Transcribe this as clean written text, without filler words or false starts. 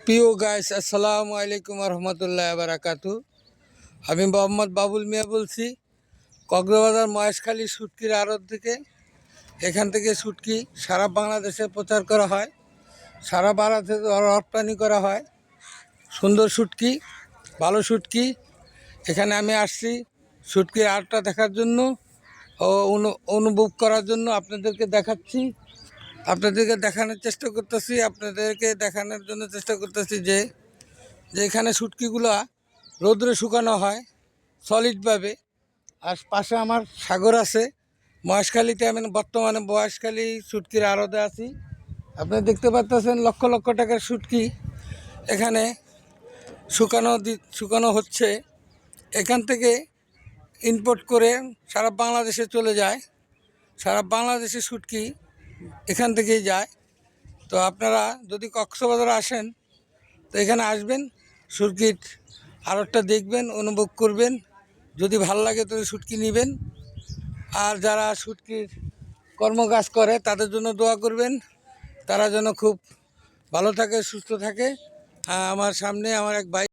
প্রিয় গাইস, আসসালামু আলাইকুম রহমতুল্লাহ বারাকাতু। আমি মোহাম্মদ বাবুল মিয়া বলছি, কক্সবাজার মহেশখালী শুটকির আড়ত থেকে। এখান থেকে শুটকি সারা বাংলাদেশে প্রচার করা হয়, সারা ভারতে রপ্তানি করা হয়। সুন্দর শুটকি, ভালো শুটকি। এখানে আমি আসছি শুটকির আড়তটা দেখার জন্য ও অনুভব করার জন্য। আপনাদেরকে দেখাচ্ছি, আপনাদেরকে দেখানোর চেষ্টা করতেছি যে এখানে শুটকিগুলো রোদ্রে শুকানো হয় সলিডভাবে। আর পাশে আমার সাগর আছে মহেশখালীতে। আমি বর্তমানে মহেশখালী শুটকির আড়তে আছি। আপনি দেখতে পাচ্ছেন লক্ষ লক্ষ টাকার শুটকি এখানে শুকানো হচ্ছে। এখান থেকে ইম্পোর্ট করে সারা বাংলাদেশে চলে যায়। সারা বাংলাদেশে শুটকি এখান থেকেই যায়। তো আপনারা যদি কক্সবাজার আসেন তো এখানে আসবেন, শুটকির আড়তটা দেখবেন, অনুভব করবেন। যদি ভাল লাগে তো শুটকি নেবেন। আর যারা শুটকির কর্মকাজ করে তাদের জন্য দোয়া করবেন, তারা যেন খুব ভালো থাকে, সুস্থ থাকে। আমার সামনে আমার এক ভাই